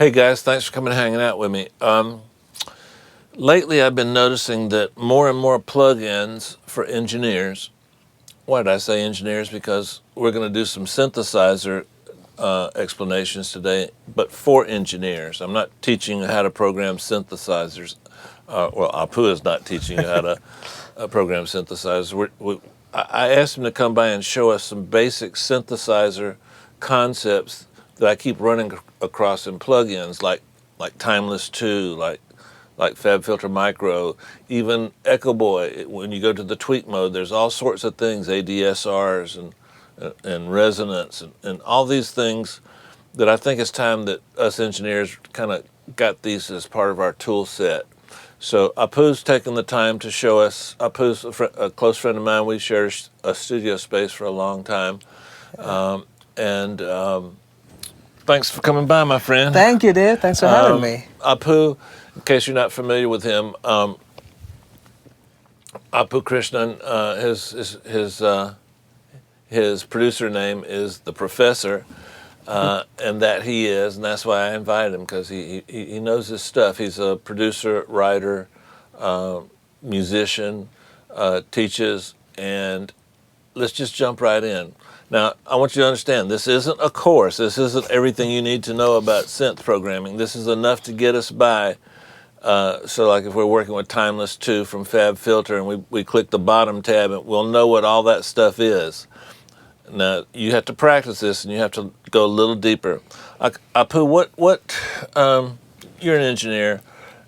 Hey guys, thanks for coming and hanging out with me. Lately I've been noticing that more and more plugins for engineers. Why did I say engineers? Because we're going to do some synthesizer explanations today, but for engineers. I'm not teaching you how to program synthesizers. Well, Appu is not teaching you how to program synthesizers. I asked him to come by and show us some basic synthesizer concepts that I keep running across in plugins, like Timeless 2, like Fabfilter Micro, even Echo Boy. When you go to the tweak mode, there's all sorts of things, ADSRs and resonance and all these things that I think it's time that us engineers kind of got these as part of our tool set. So Appu's taken the time to show us. Appu's a close friend of mine. We shared a studio space for a long time. Thanks for coming by, my friend. Thank you, Dave. Thanks for having me. Appu, in case you're not familiar with him, Appu Krishnan, his producer name is The Professor, and that he is, and that's why I invited him, because he knows his stuff. He's a producer, writer, musician, teaches, and let's just jump right in. Now, I want you to understand, this isn't a course. This isn't everything you need to know about synth programming. This is enough to get us by. So like if we're working with Timeless 2 from Fabfilter and we click the bottom tab, and we'll know what all that stuff is. Now, you have to practice this and you have to go a little deeper. Appu, you're an engineer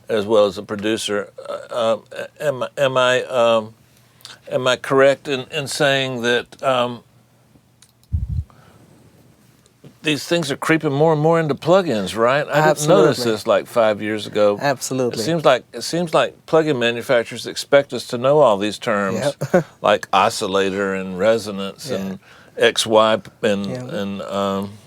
as well as a producer. Am I correct in saying that these things are creeping more and more into plugins, right? I didn't notice this like 5 years ago. Absolutely. It seems like plugin manufacturers expect us to know all these terms, like oscillator and resonance and XY and on and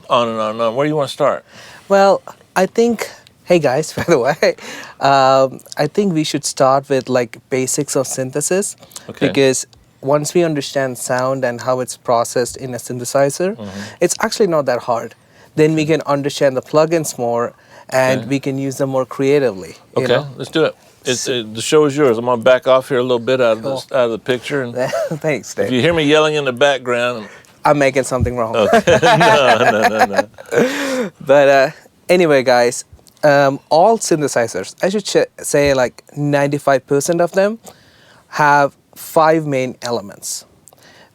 on and on. Where do you want to start? Well, I think, hey guys, by the way, I think we should start with like basics of synthesis, because once we understand sound and how it's processed in a synthesizer, it's actually not that hard. Then we can understand the plugins more, and we can use them more creatively. Okay, you know? Let's do it. The show is yours. I'm going to back off here a little bit out of the picture. And thanks, Dave. If you hear me yelling in the background, I'm making something wrong. Okay. No. But anyway, guys, all synthesizers, I should say like 95% of them have 5 main elements.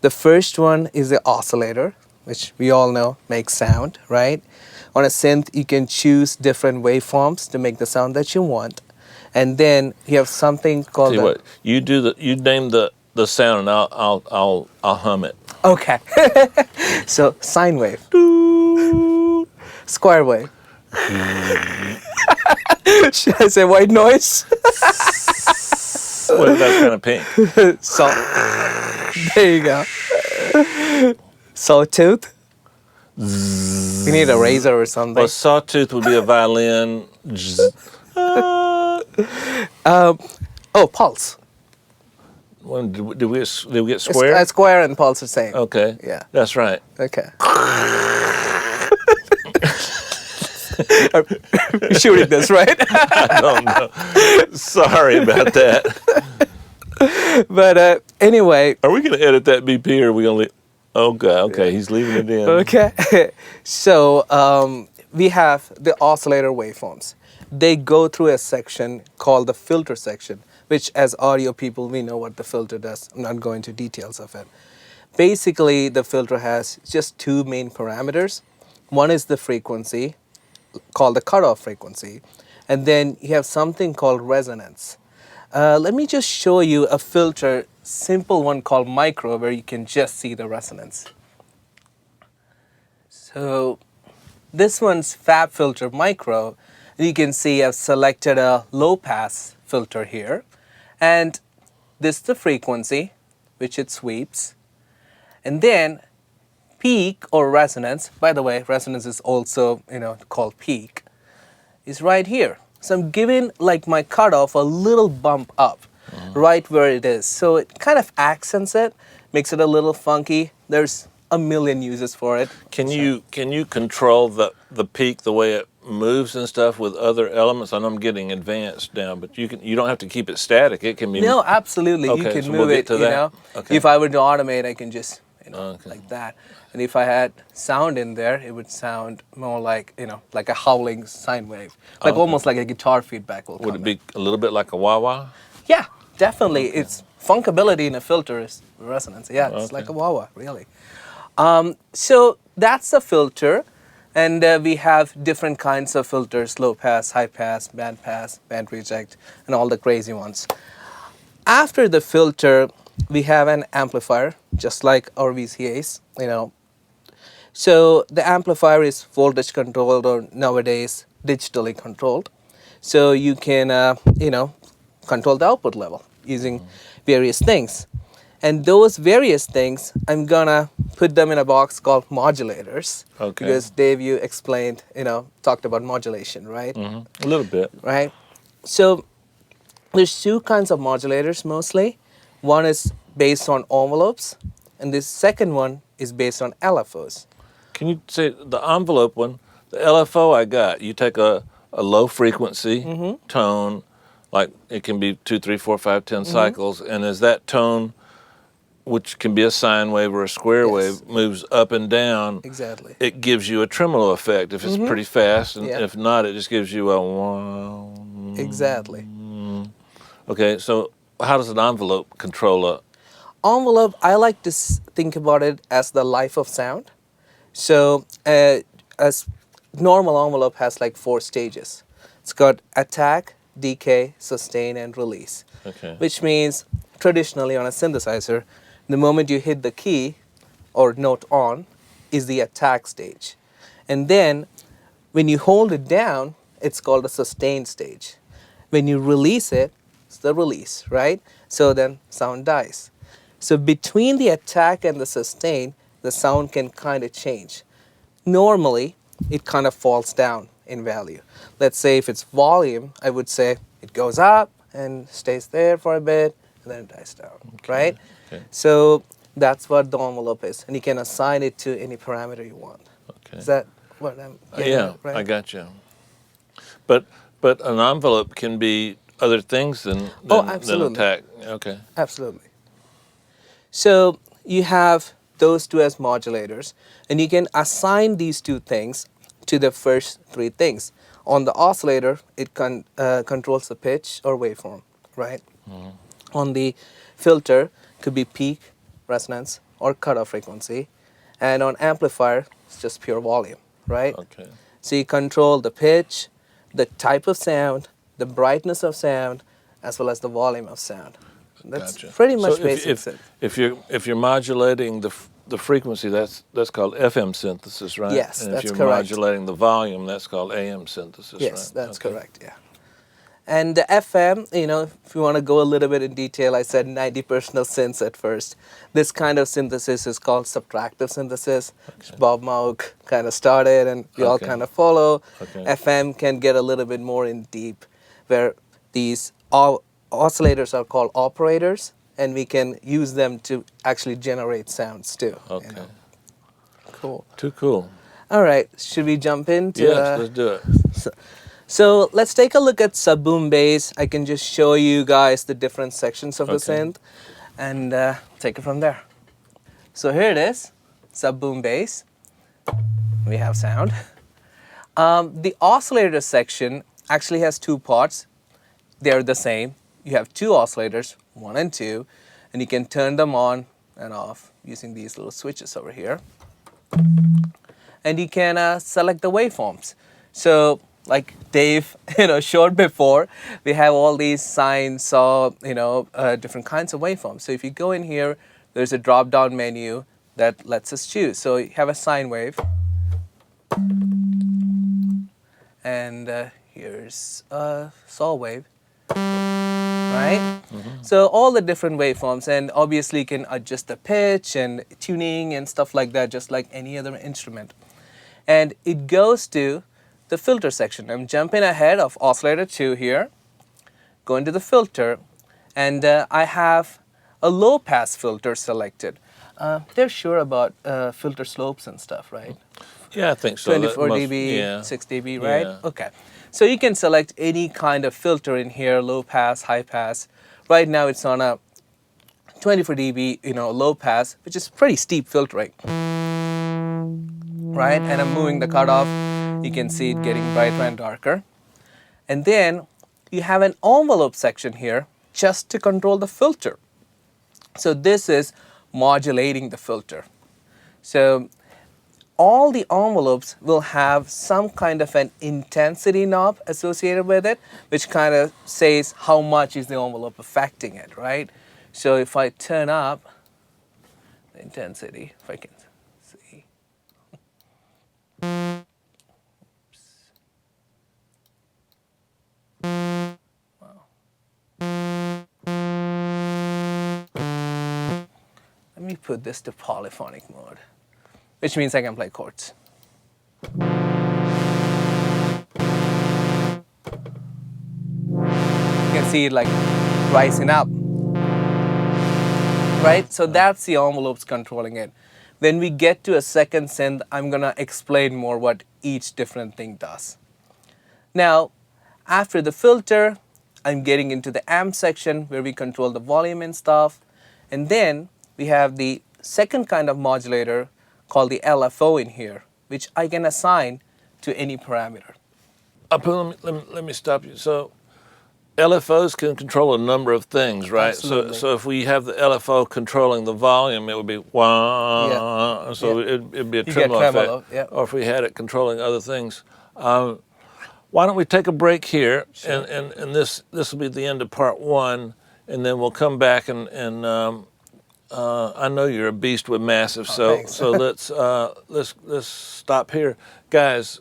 The first one is the oscillator, which we all know makes sound, right? On a synth, you can choose different waveforms to make the sound that you want. And then you have something called you name the sound, and I'll hum it. Okay. So sine wave. Square wave. Should I say white noise? Well, that's kind of pink. There you go. Sawtooth. We need a razor or something. Well, sawtooth would be a violin. Pulse. Do we get square? Square and pulse are the same. Okay. Yeah. That's right. Okay. You're shooting this, right? I don't know. Sorry about that. But anyway. Are we going to edit that BP, or are we going to leave? Oh, God. Okay, he's leaving it in. Okay. So we have the oscillator waveforms. They go through a section called the filter section, which as audio people, we know what the filter does. I'm not going into details of it. Basically, the filter has just 2 main parameters. One is the frequency, called the cutoff frequency, and then you have something called resonance. Let me just show you a filter, simple one called micro, where you can just see the resonance. So this one's Fabfilter Micro. You can see I've selected a low pass filter here, and this is the frequency which it sweeps, and then peak or resonance, by the way, resonance is also called peak, is right here. So I'm giving like my cutoff a little bump up right where it is. So it kind of accents it, makes it a little funky. There's a million uses for it. Can you control the peak the way it moves and stuff with other elements? I know I'm getting advanced now, but you don't have to keep it static. It can be No, absolutely. You okay. can So move we'll get it, to you that. know. Okay. If I were to automate, I can just, Okay. like that. And if I had sound in there, it would sound more like, like a howling sine wave. Like Okay. almost like a guitar feedback will Would come it be a little bit like a wah-wah? Yeah, definitely. Okay. It's funkability in a filter is resonance. Yeah, it's Okay. like a wah-wah, really. So that's a filter. And we have different kinds of filters: low pass, high pass, band reject, and all the crazy ones. After the filter, we have an amplifier, just like our VCAs, So the amplifier is voltage controlled, or nowadays digitally controlled. So you can, control the output level using various things. And those various things, I'm gonna put them in a box called modulators. Okay. Because Dave, you explained, talked about modulation, right? A little bit. Right. So there's two kinds of modulators mostly. One is based on envelopes, and the second one is based on LFOs. Can you say the envelope one? The LFO I got. You take a low frequency tone, like it can be 2, 3, 4, 5, 10 cycles, and as that tone, which can be a sine wave or a square Yes. wave, moves up and down, Exactly. it gives you a tremolo effect if it's pretty fast, and Yeah. if not, it just gives you a wow. Exactly. Okay, so how does an envelope control a? Envelope, I like to think about it as the life of sound. So a normal envelope has like 4 stages. It's got attack, decay, sustain, and release. Okay. Which means traditionally on a synthesizer, the moment you hit the key or note on is the attack stage. And then when you hold it down, it's called a sustain stage. When you release it, it's the release, right? So then sound dies. So between the attack and the sustain, the sound can kind of change. Normally, it kind of falls down in value. Let's say if it's volume, I would say it goes up and stays there for a bit, and then it dies down, right? Okay. So that's what the envelope is, and you can assign it to any parameter you want. Okay. Is that what I'm getting Yeah, at, right? I got you. But an envelope can be other things than absolutely. attack. Okay. Absolutely. So you have those two as modulators, and you can assign these two things to the first 3 things. On the oscillator, it controls the pitch or waveform, right? On the filter, could be peak, resonance, or cutoff frequency. And on amplifier, it's just pure volume, right? Okay. So you control the pitch, the type of sound, the brightness of sound, as well as the volume of sound. That's Gotcha. pretty much So basic. if you're modulating the frequency, that's called FM synthesis, right? Yes, and that's if you're correct. modulating the volume, that's called AM synthesis, right? Yes, that's Okay. correct, yeah. And the FM, if you want to go a little bit in detail, I said 90% of synths at first. This kind of synthesis is called subtractive synthesis, which Bob Moog kind of started, and we all Okay. kind of follow. Okay. FM can get a little bit more in deep, where these oscillators are called operators, and we can use them to actually generate sounds too. Okay. Cool. Too cool. All right, should we jump into? Yes, let's do it. So let's take a look at sub-boom bass. I can just show you guys the different sections of the Okay. synth and take it from there. So here it is, sub-boom bass. We have sound. The oscillator section actually has 2 parts. They're the same. You have 2 oscillators, 1 and 2, and you can turn them on and off using these little switches over here. And you can select the waveforms. So like Dave, showed before, we have all these sine, saw, different kinds of waveforms. So if you go in here, there's a drop-down menu that lets us choose. So you have a sine wave, and here's a saw wave, right? So all the different waveforms, and obviously you can adjust the pitch and tuning and stuff like that, just like any other instrument. And it goes to the filter section. I'm jumping ahead of oscillator 2 here, going to the filter, and I have a low pass filter selected. They're sure about filter slopes and stuff, right? Yeah, I think so. 24 dB, Yeah. 6 dB, right? Yeah. Okay. So you can select any kind of filter in here, low pass, high pass. Right now it's on a 24 dB, low pass, which is pretty steep filtering, right? And I'm moving the cutoff. You can see it getting brighter and darker. And then you have an envelope section here just to control the filter. So this is modulating the filter. So all the envelopes will have some kind of an intensity knob associated with it, which kind of says how much is the envelope affecting it, right? So if I turn up the intensity, if I can see. Wow. Let me put this to polyphonic mode, which means I can play chords. You can see it like rising up, right? So that's the envelopes controlling it. When we get to a second synth, I'm gonna explain more what each different thing does. Now, after the filter, I'm getting into the amp section where we control the volume and stuff. And then we have the second kind of modulator called the LFO in here, which I can assign to any parameter. Let me stop you. So LFOs can control a number of things, right? Absolutely. So if we have the LFO controlling the volume, it would be wah. Yeah. So Yeah. it'd be a You get tremolo tremolo, effect. yeah. Or if we had it controlling other things. Why don't we take a break here, Sure. and this will be the end of part one, and then we'll come back and I know you're a beast with massive, thanks. so let's stop here, guys.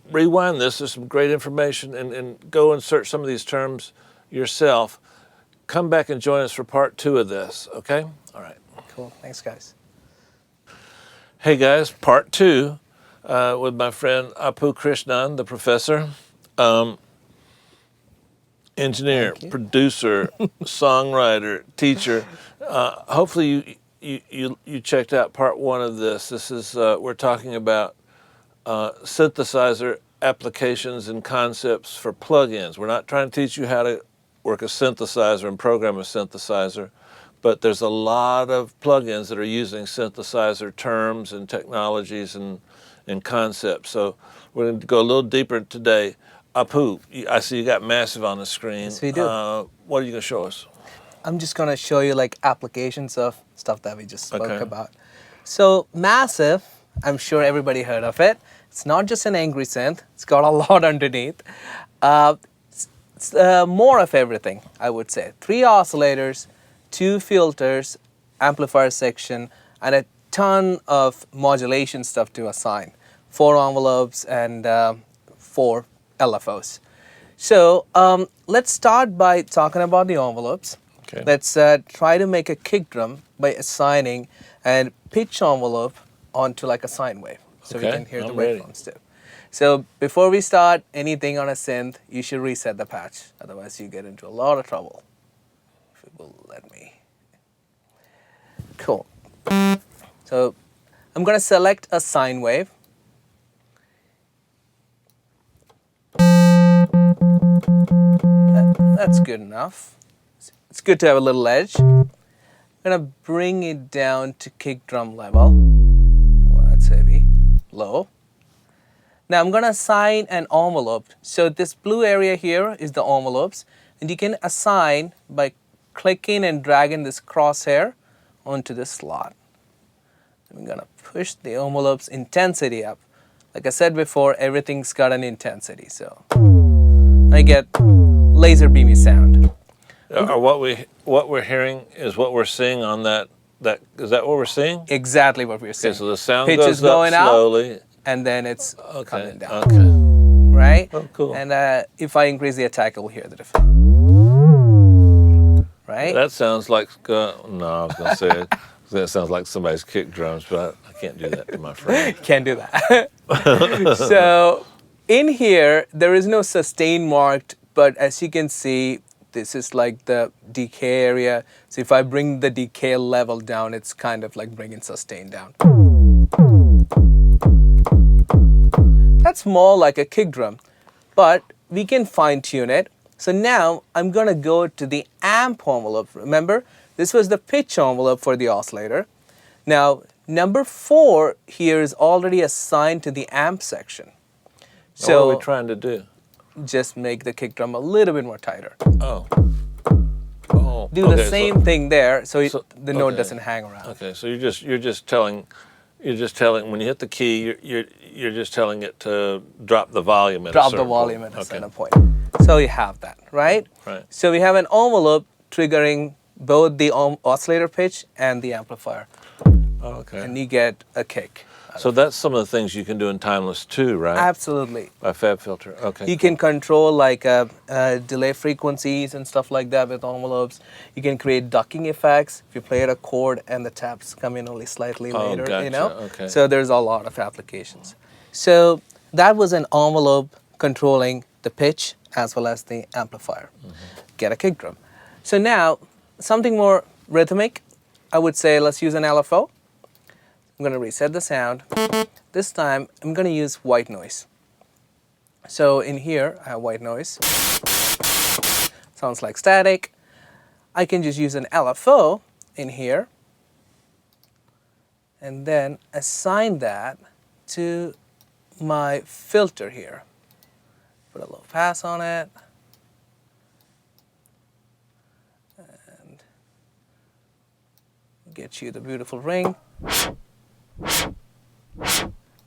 Rewind this. There's some great information, and go and search some of these terms yourself. Come back and join us for part two of this. Okay? All right. Cool. Thanks, guys. Hey guys, part two with my friend Appu Krishnan, the professor, engineer, producer, songwriter, teacher. Hopefully you checked out part one of this. This is we're talking about synthesizer applications and concepts for plugins. We're not trying to teach you how to work a synthesizer and program a synthesizer, but there's a lot of plugins that are using synthesizer terms and technologies and concepts. So we're going to go a little deeper today. Appu, I see you got massive on the screen. Yes, we do. What are you going to show us? I'm just going to show you like applications of stuff that we just spoke Okay. about. So massive, I'm sure everybody heard of it. It's not just an angry synth. It's got a lot underneath. It's more of everything, I would say. 3 oscillators, 2 filters, amplifier section, and a ton of modulation stuff to assign. 4 envelopes and 4 LFOs. So let's start by talking about the envelopes. Okay. Let's try to make a kick drum by assigning a pitch envelope onto like a sine wave, so we Okay, can hear the I'm ready. waveforms too. So before we start anything on a synth, you should reset the patch. Otherwise, you get into a lot of trouble. If it will let me. Cool. So I'm going to select a sine wave. That's good enough. It's good to have a little edge. I'm going to bring it down to kick drum level. Oh, that's heavy. Low. Now I'm going to assign an envelope. So this blue area here is the envelopes. And you can assign by clicking and dragging this crosshair onto this slot. I'm going to push the envelope's intensity up. Like I said before, everything's got an intensity. So I get laser beamy sound. What we're hearing is what we're seeing on that. Is that what we're seeing? Exactly what we're Okay, seeing. so the sound Pitch goes is going up out, slowly. and then it's Okay. coming down. Okay. Right? Oh, cool. And if I increase the attack, you'll hear the difference. Right? That sounds like no. I was gonna say it. That sounds like somebody's kick drums, but I can't do that to my friend. Can't do that. So in here, there is no sustain marked, but as you can see, This is like the decay area. So if I bring the decay level down, it's kind of like bringing sustain down. That's more like a kick drum, but we can fine tune it. So now I'm gonna go to the amp envelope. Remember, this was the pitch envelope for the oscillator. Now, number 4 here is already assigned to the amp section. So what are we trying to do? just make the kick drum a little bit more tighter. Oh. Oh. Do the same thing there, so, the note okay. doesn't hang around. Okay, so you're just telling when you hit the key, you're just telling it to drop the volume at Drop a certain the volume point. at a certain point. So you have that, right? Right. So we have an envelope triggering both the oscillator pitch and the amplifier, Okay. and you get a kick. So that's some of the things you can do in Timeless too, right? Absolutely. By Fabfilter. Okay. You can control like delay frequencies and stuff like that with envelopes. You can create ducking effects if you play at a chord and the taps come in only slightly later, gotcha. you know? Okay. So there's a lot of applications. So that was an envelope controlling the pitch as well as the amplifier. Get a kick drum. So now, something more rhythmic, I would say let's use an LFO. I'm going to reset the sound. This time, I'm going to use white noise. So in here, I have white noise. Sounds like static. I can just use an LFO in here and then assign that to my filter here. Put a low pass on it. And get you the beautiful ring.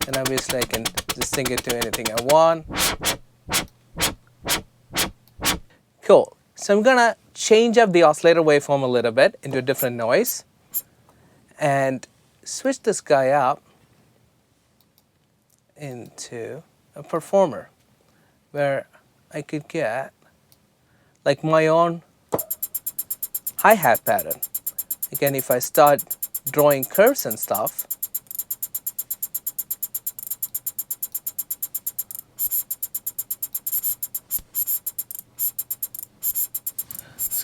And obviously I can just sync it to anything I want. Cool. So I'm gonna change up the oscillator waveform a little bit into a different noise and switch this guy up into a performer where I could get like my own hi-hat pattern. Again, if I start drawing curves and stuff,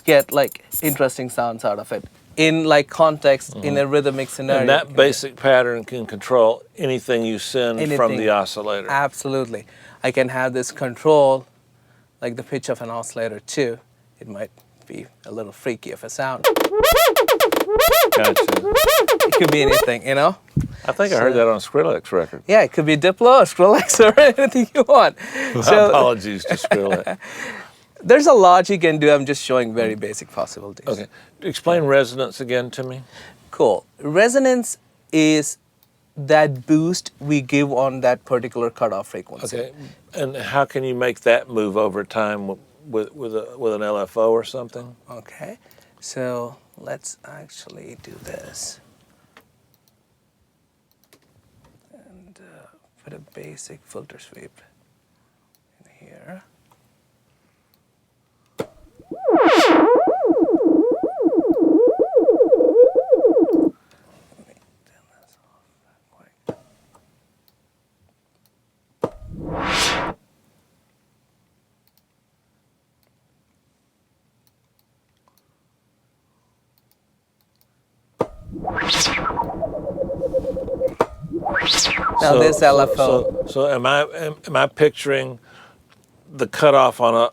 get like interesting sounds out of it in like context in a rhythmic scenario. And that basic pattern can control anything you send from the oscillator. Absolutely. I can have this control like the pitch of an oscillator too. It might be a little freaky of a sound. Gotcha. It could be anything, you know? I think I heard that on a Skrillex record. Yeah, it could be Diplo or Skrillex or anything you want. So, apologies to Skrillex. There's a lot you can do. I'm just showing very basic possibilities. Okay. Explain resonance again to me. Cool. Resonance is that boost we give on that particular cutoff frequency. Okay. And how can you make that move over time with an LFO or something? Okay. So let's actually do this. And put a basic filter sweep in here. Now this LFO. So am I picturing the cutoff on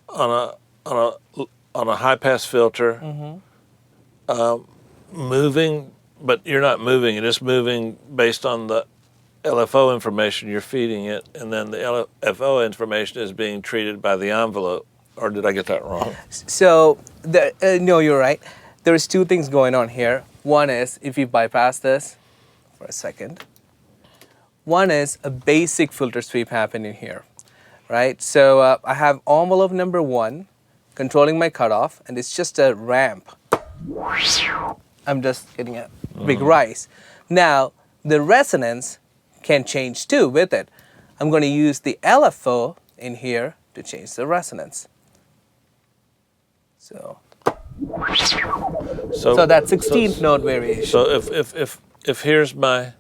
a high pass filter moving, but you're not moving it. It's moving based on the LFO information you're feeding it, and then the LFO information is being treated by the envelope. Or did I get that wrong? So no, you're right. There's two things going on here. One is if you bypass this for a second. One is a basic filter sweep happening here, right? So I have envelope number 1 controlling my cutoff, and it's just a ramp. I'm just getting a big rise. Now, the resonance can change too with it. I'm going to use the LFO in here to change the resonance. So that 16th note variation. So if here's my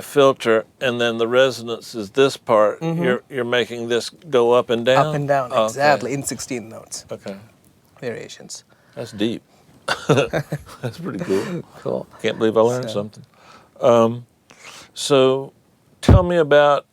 filter, and then the resonance is this part, you're making this go up and down? Up and down, exactly, in 16 notes. Okay. variations. That's deep. That's pretty cool. Cool. Can't believe I learned So- something. So tell me about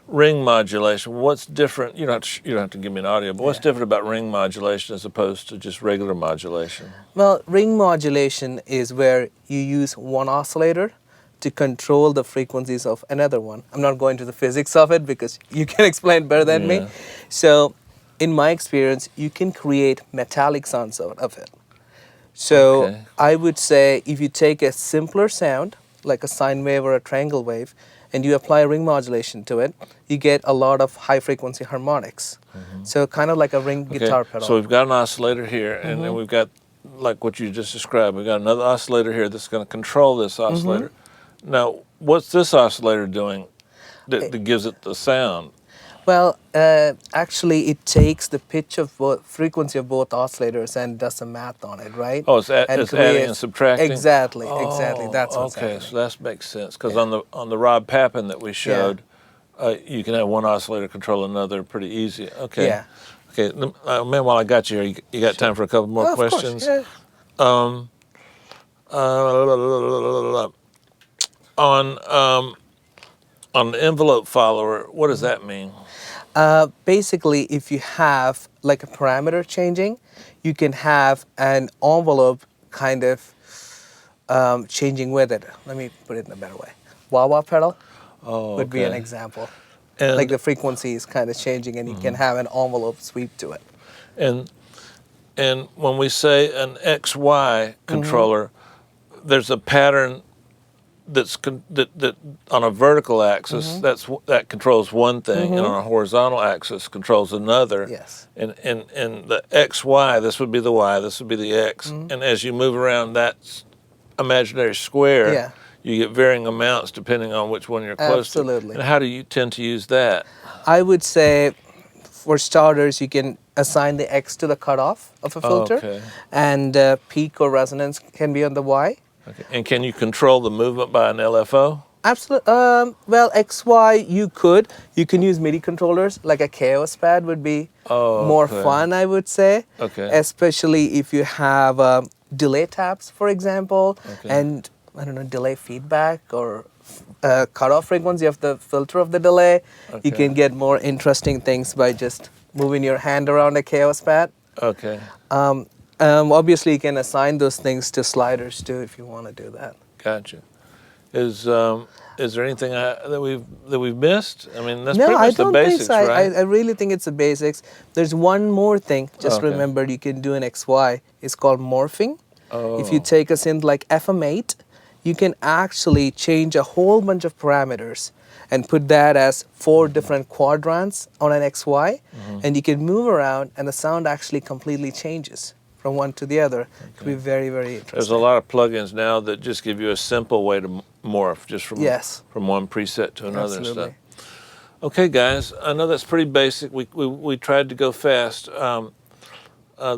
ring modulation. What's different? You don't have to give me an audio, but what's Yeah. different about ring modulation as opposed to just regular modulation? Well, ring modulation is where you use one oscillator to control the frequencies of another one. I'm not going to the physics of it because you can explain better than me. Yeah. So, in my experience, you can create metallic sounds out of it. So, Okay. I would say if you take a simpler sound, like a sine wave or a triangle wave, and you apply ring modulation to it, you get a lot of high frequency harmonics. So, kind of like a ring guitar pedal. So we've got an oscillator here, and then we've got, like what you just described, we've got another oscillator here that's going to control this oscillator. Now, what's this oscillator doing that gives it the sound? Well, actually, it takes the pitch of both, frequency of both oscillators and does some math on it, right? Oh, it's adding and creates- subtracting? Exactly, exactly. That's what's okay, happening. so that makes sense. Because on the Rob Papin that we showed, you can have one oscillator control another pretty easy. Okay. Yeah. Okay, man, while I got you here, you got time for a couple more Oh, of course, questions? yeah. On the envelope follower, what does that mean? Basically, if you have like a parameter changing, you can have an envelope kind of changing with it. Let me put it in a better way. Wah-wah pedal would be an okay. example. And, Like the frequency is kind of changing, and you can have an envelope sweep to it. and when we say an XY controller, there's a pattern that on a vertical axis that controls one thing, and on a horizontal axis controls another. Yes. And the XY, this would be the Y, this would be the X, and as you move around that imaginary square, Yeah. you get varying amounts depending on which one you're close Absolutely. to. And how do you tend to use that? I would say, for starters, you can assign the X to the cutoff of a filter, Okay. and peak or resonance can be on the Y. Okay. And can you control the movement by an LFO? Absolutely. Well, XY you could. You can use MIDI controllers, like a Chaos pad would be more okay. fun, I would say. Okay. Especially if you have delay taps, for example, Okay. and I don't know, delay feedback or cutoff frequency of the filter of the delay. You Okay. can get more interesting things by just moving your hand around a Chaos pad. Okay. Obviously, you can assign those things to sliders too if you want to do that. Gotcha. Is there anything that we've missed? I mean, that's No, pretty I much the don't basics, think so. right? I really think it's the basics. There's one more thing. Just Okay. remember, you can do an XY. It's called morphing. If you Oh. take a synth like FM8, you can actually change a whole bunch of parameters and put that as 4 different quadrants on an XY, and you can move around, and the sound actually completely changes from one to the other. It could be very, very interesting. There's a lot of plugins now that just give you a simple way to morph just from Yes. from one preset to another and Absolutely. stuff. Okay, guys, I know that's pretty basic. We tried to go fast.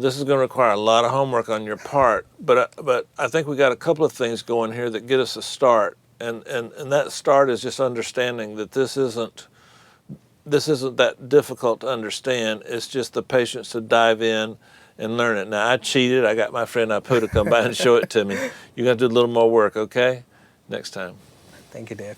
This is going to require a lot of homework on your part, but I think we got a couple of things going here that get us a start, and that start is just understanding that this isn't that difficult to understand. It's just the patience to dive in and learn it. Now, I cheated. I got my friend Appu to come by and show it to me. You're going to do a little more work, okay? Next time. Thank you, Dave.